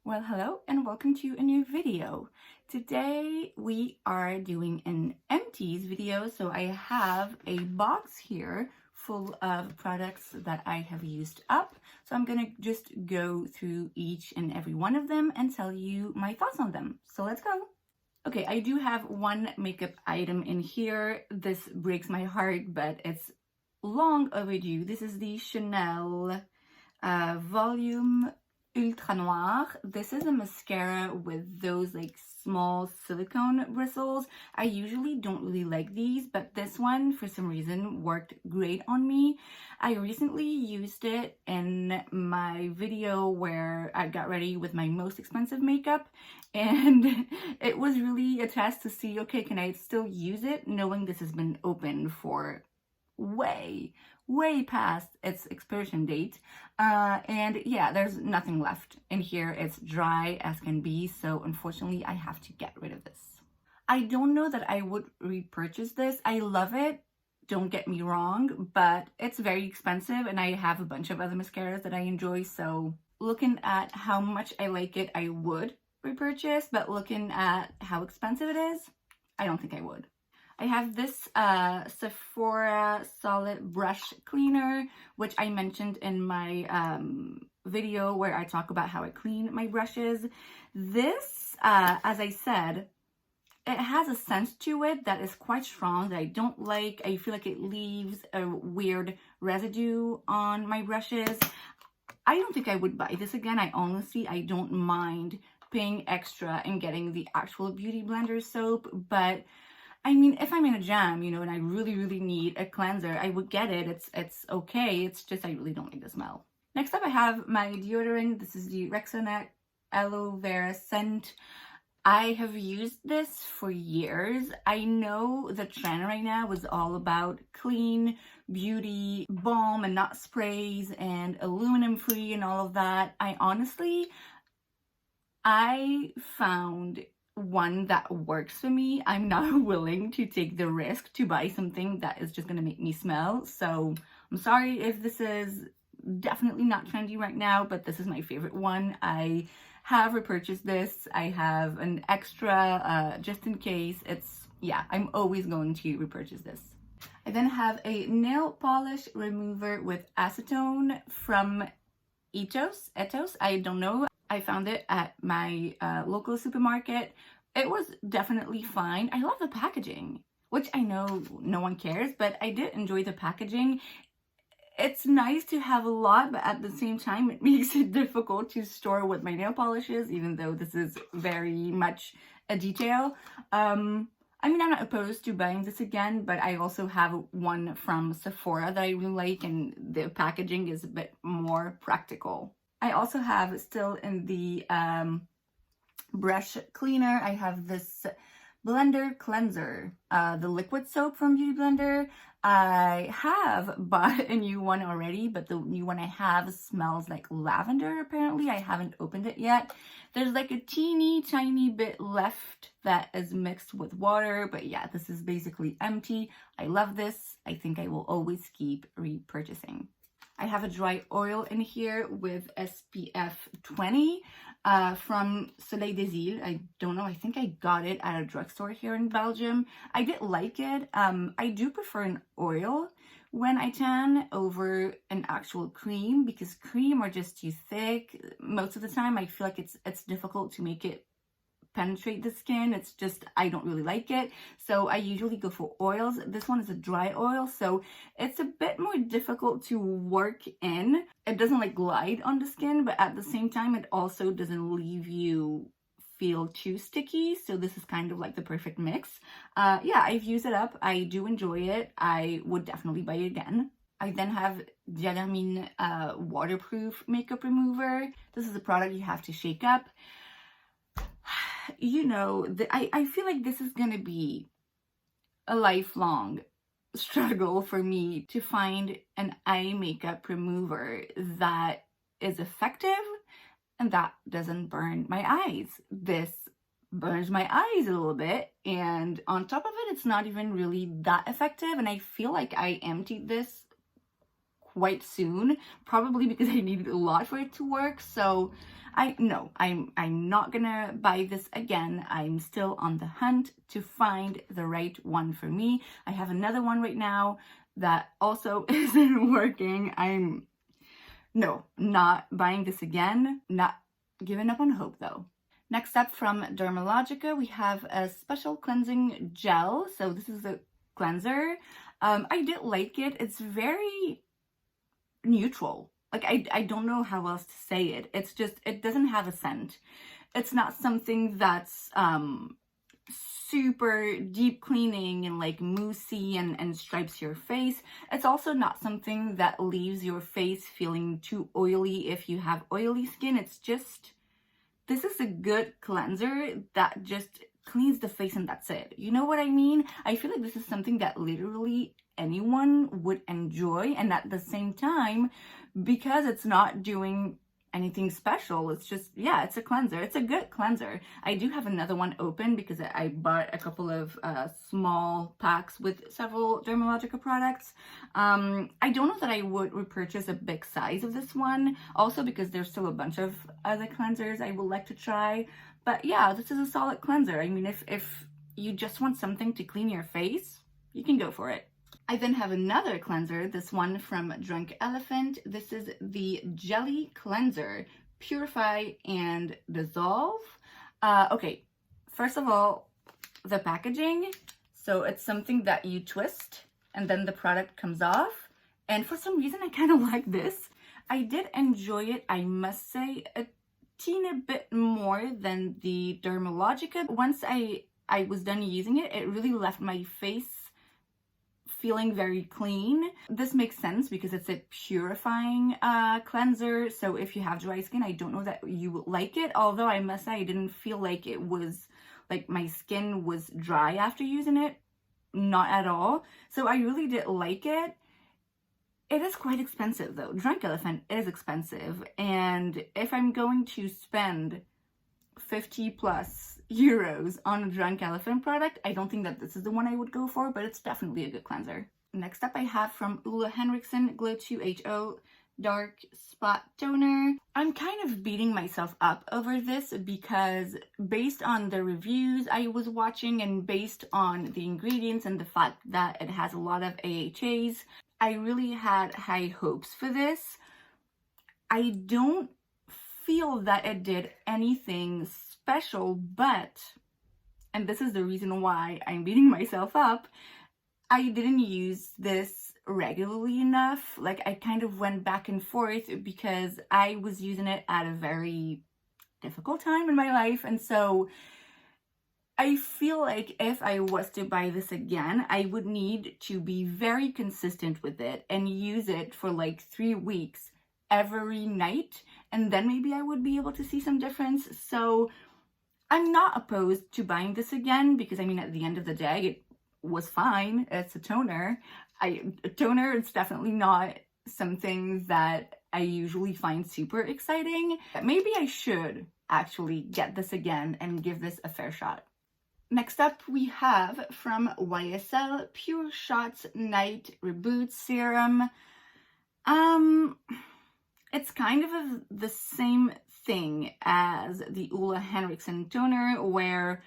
Well, hello and welcome to a new video. Today we are doing an empties video. So I have a box here full of products that I have used up. So I'm gonna just go through each and every one of them and tell you my thoughts on them. So let's go. Okay, I do have one makeup item in here. This breaks my heart, but it's long overdue. This is the Chanel Volume Ultra Noir. This is a mascara with those like small silicone bristles. I usually don't really like these, but this one for some reason worked great on me. I recently used it in my video where I got ready with my most expensive makeup, and it was really a test to see, okay, can I still use it knowing this has been open for way past its expiration date, and yeah, there's nothing left in here. It's dry as can be, so unfortunately I have to get rid of this. I don't know that I would repurchase this. I love it, don't get me wrong, but it's very expensive and I have a bunch of other mascaras that I enjoy, so looking at how much I like it, I would repurchase, but looking at how expensive it is, I don't think I would. I have this Sephora Solid Brush Cleaner, which I mentioned in my video where I talk about how I clean my brushes. This, as I said, it has a scent to it that is quite strong that I don't like. I feel like it leaves a weird residue on my brushes. I don't think I would buy this again. I don't mind paying extra and getting the actual Beauty Blender soap, but I mean, if I'm in a jam, you know, and I really need a cleanser, I would get it. It's okay. It's just I really don't like the smell. Next up, I have my deodorant. This is the Rexona Aloe Vera scent. I have used this for years. I know the trend right now is all about clean beauty, balm and not sprays and aluminum free and all of that. I found one that works for me. I'm not willing to take the risk to buy something that is just gonna make me smell. So I'm sorry if this is definitely not trendy right now, but this is my favorite one. I have repurchased this. I have an extra just in case. I'm always going to repurchase this. I then have a nail polish remover with acetone from Ethos. I don't know. I found it at my local supermarket. It was definitely fine. I love the packaging, which I know no one cares, but I did enjoy the packaging. It's nice to have a lot, but at the same time, it makes it difficult to store with my nail polishes, even though this is very much a detail. I mean, I'm not opposed to buying this again, but I also have one from Sephora that I really like, and the packaging is a bit more practical. I also have still in the brush cleaner, I have this blender cleanser, the liquid soap from Beauty Blender. I have bought a new one already, but the new one I have smells like lavender apparently. I haven't opened it yet. There's like a teeny tiny bit left that is mixed with water, but yeah, this is basically empty. I love this. I think I will always keep repurchasing. I have a dry oil in here with SPF 20 from Soleil des Îles. I don't know, I think I got it at a drugstore here in Belgium. I did like it. I do prefer an oil when I tan over an actual cream because cream are just too thick. Most of the time I feel like it's difficult to make it penetrate the skin. It's just, I don't really like it. So I usually go for oils. This one is a dry oil, so it's a bit more difficult to work in. It doesn't like glide on the skin, but at the same time, it also doesn't leave you feel too sticky. So this is kind of like the perfect mix. Yeah, I've used it up. I do enjoy it. I would definitely buy it again. I then have Diadermine waterproof makeup remover. This is a product you have to shake up. You know, I feel like this is gonna be a lifelong struggle for me to find an eye makeup remover that is effective and that doesn't burn my eyes. This burns my eyes a little bit, and on top of it, it's not even really that effective, and I feel like I emptied this quite soon, probably because I needed a lot for it to work. So no, I'm not gonna buy this again. I'm still on the hunt to find the right one for me. I have another one right now that also isn't working. No, not buying this again. Not giving up on hope though. Next up from Dermalogica, we have a special cleansing gel. So this is a cleanser. I did like it. It's very neutral. Like, I don't know how else to say it. It's just, it doesn't have a scent. It's not something that's super deep cleaning and like moussey and stripes your face. It's also not something that leaves your face feeling too oily if you have oily skin. It's just, this is a good cleanser that just cleans the face and that's it. You know what I mean? I feel like this is something that literally anyone would enjoy, and at the same time, because it's not doing anything special, it's just, yeah, it's a cleanser. It's a good cleanser. I do have another one open because I bought a couple of small packs with several Dermalogica products. I don't know that I would repurchase a big size of this one, also because there's still a bunch of other cleansers I would like to try. But yeah, this is a solid cleanser. I mean, if you just want something to clean your face, you can go for it. I then have another cleanser, this one from Drunk Elephant. This is the Jelly Cleanser, Purify and Dissolve. Okay, first of all, the packaging. So it's something that you twist and then the product comes off. And for some reason, I kind of like this. I did enjoy it, I must say, a teeny bit more than the Dermalogica. Once I was done using it, it really left my face feeling very clean. This makes sense because it's a purifying cleanser. So if you have dry skin, I don't know that you would like it. Although I must say I didn't feel like it was, like my skin was dry after using it. Not at all. So I really did like it. It is quite expensive though. Drunk Elephant is expensive. And if I'm going to spend 50 plus euros on a Drunk Elephant product, I don't think that this is the one I would go for, but it's definitely a good cleanser. Next up I have from Ole Henriksen Glow 2HO Dark Spot Toner. I'm kind of beating myself up over this because based on the reviews I was watching and based on the ingredients and the fact that it has a lot of AHAs, I really had high hopes for this. I don't feel that it did anything special, but, and this is the reason why I'm beating myself up, I didn't use this regularly enough. Like, I kind of went back and forth because I was using it at a very difficult time in my life, and so I feel like if I was to buy this again, I would need to be very consistent with it and use it for like 3 weeks every night, and then maybe I would be able to see some difference. So I'm not opposed to buying this again because, I mean, at the end of the day, it was fine. It's a toner. Toner is definitely not something that I usually find super exciting. Maybe I should actually get this again and give this a fair shot. Next up, we have from YSL Pure Shots Night Reboot Serum. It's kind of the same thing as the Ole Henriksen toner, where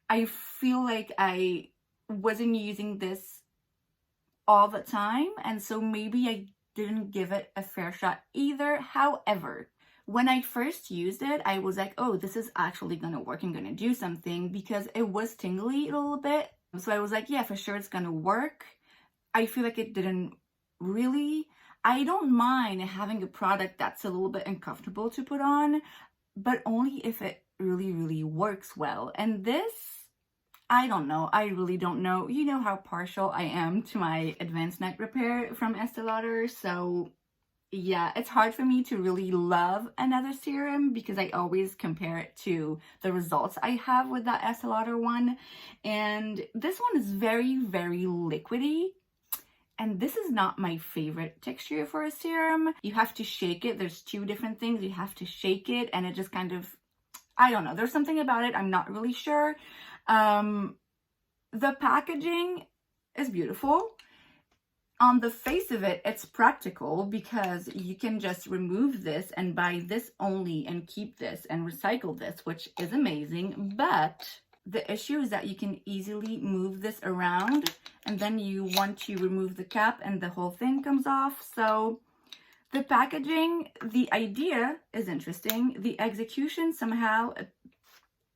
I feel like I wasn't using this all the time, and so maybe I didn't give it a fair shot either. However, when I first used it, I was like, oh, this is actually gonna work and gonna do something, because it was tingly a little bit. So I was like, yeah, for sure it's gonna work. I feel like it didn't really. I don't mind having a product that's a little bit uncomfortable to put on, but only if it really, really works well. And this, I don't know. I really don't know. You know how partial I am to my Advanced Night Repair from Estee Lauder. So yeah, it's hard for me to really love another serum because I always compare it to the results I have with that Estee Lauder one. And this one is very, very liquidy. And this is not my favorite texture for a serum. You have to shake it. There's 2 different things. You have to shake it and it just kind of, I don't know. There's something about it. I'm not really sure. The packaging is beautiful. On the face of it, it's practical because you can just remove this and buy this only and keep this and recycle this, which is amazing. But the issue is that you can easily move this around, and then you want to remove the cap and the whole thing comes off. So the packaging, the idea is interesting. The execution somehow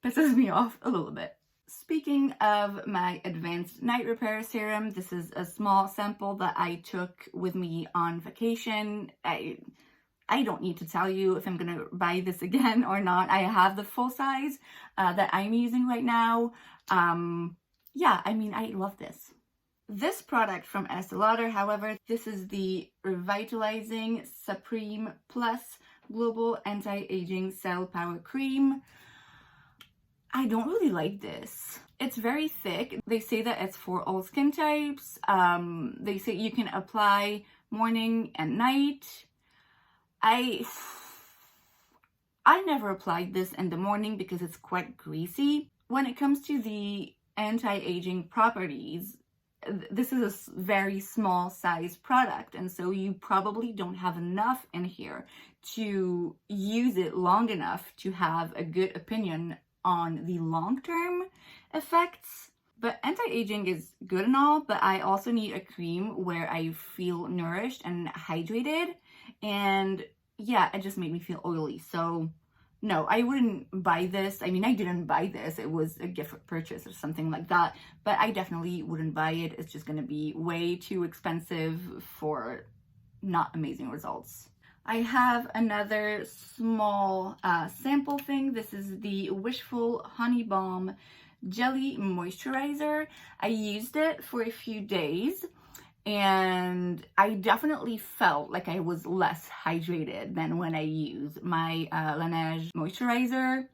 pisses me off a little bit. Speaking of my advanced night repair serum, this is a small sample that I took with me on vacation. I don't need to tell you if I'm going to buy this again or not. I have the full size that I'm using right now. Yeah, I mean, I love this. This product from Estee Lauder, however, this is the Revitalizing Supreme Plus Global Anti-Aging Cell Power Cream. I don't really like this. It's very thick. They say that it's for all skin types. They say you can apply morning and night. I never applied this in the morning because it's quite greasy. When it comes to the anti-aging properties, this is a very small size product, and so you probably don't have enough in here to use it long enough to have a good opinion on the long-term effects. But anti-aging is good and all, but I also need a cream where I feel nourished and hydrated, and yeah, it just made me feel oily. So no, I wouldn't buy this. I mean, I didn't buy this. It was a gift purchase or something like that, but I definitely wouldn't buy it. It's just gonna be way too expensive for not amazing results. I have another small sample thing. This is the Wishful Honey Balm Jelly Moisturizer. I used it for a few days and I definitely felt like I was less hydrated than when I used my Laneige moisturizer.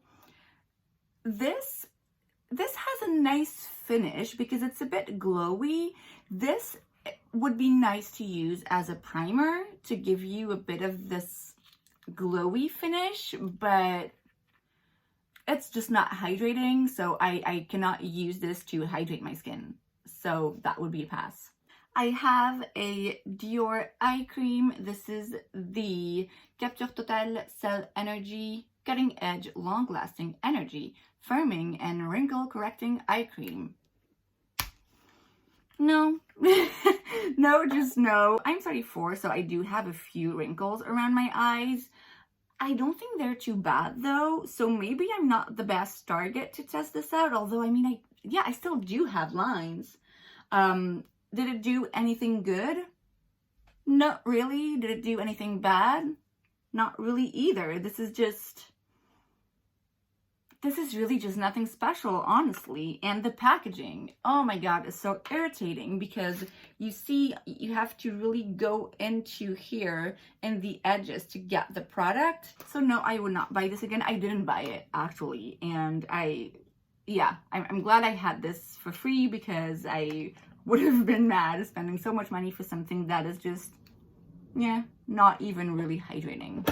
This has a nice finish because it's a bit glowy. This would be nice to use as a primer to give you a bit of this glowy finish, but it's just not hydrating, so I cannot use this to hydrate my skin. So that would be a pass. I have a Dior eye cream. This is the Capture Total Cell Energy Cutting Edge Long Lasting Energy Firming and Wrinkle Correcting Eye Cream. No, no, just no. I'm 34, so I do have a few wrinkles around my eyes. I don't think they're too bad though, so maybe I'm not the best target to test this out, although I mean, I still do have lines. Did it do anything good? Not really. Did it do anything bad? Not really either. This is really just nothing special, honestly. And the packaging, oh my god, is so irritating because you see, you have to really go into here in the edges to get the product. So no, I would not buy this again. I didn't buy it actually, and I'm glad I had this for free because I would have been mad spending so much money for something that is just, not even really hydrating.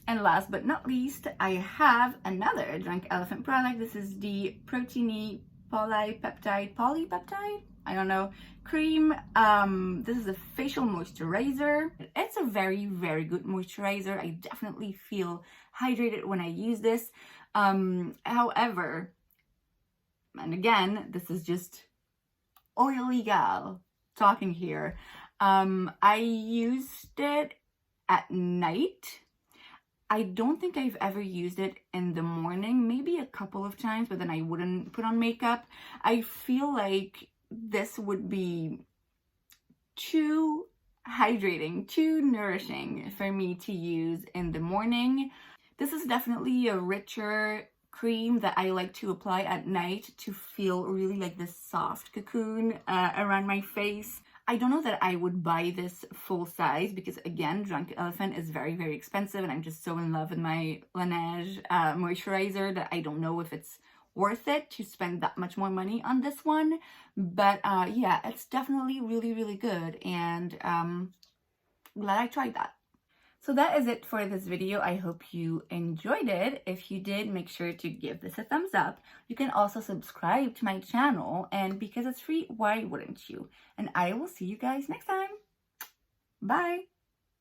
And last but not least, I have another Drunk Elephant product. This is the Proteiny Polypeptide, I don't know, cream. This is a facial moisturizer. It's a very, very good moisturizer. I definitely feel hydrated when I use this. However, and again, this is just oily gal talking here. I used it at night. I don't think I've ever used it in the morning, maybe a couple of times, but then I wouldn't put on makeup. I feel like this would be too hydrating, too nourishing for me to use in the morning. This is definitely a richer cream that I like to apply at night to feel really like this soft cocoon around my face. I don't know that I would buy this full size because, again, Drunk Elephant is very, very expensive and I'm just so in love with my Laneige moisturizer that I don't know if it's worth it to spend that much more money on this one. But yeah, it's definitely really, really good, and glad I tried that. So that is it for this video. I hope you enjoyed it. If you did, make sure to give this a thumbs up. You can also subscribe to my channel, and because it's free, why wouldn't you? And I will see you guys next time. Bye.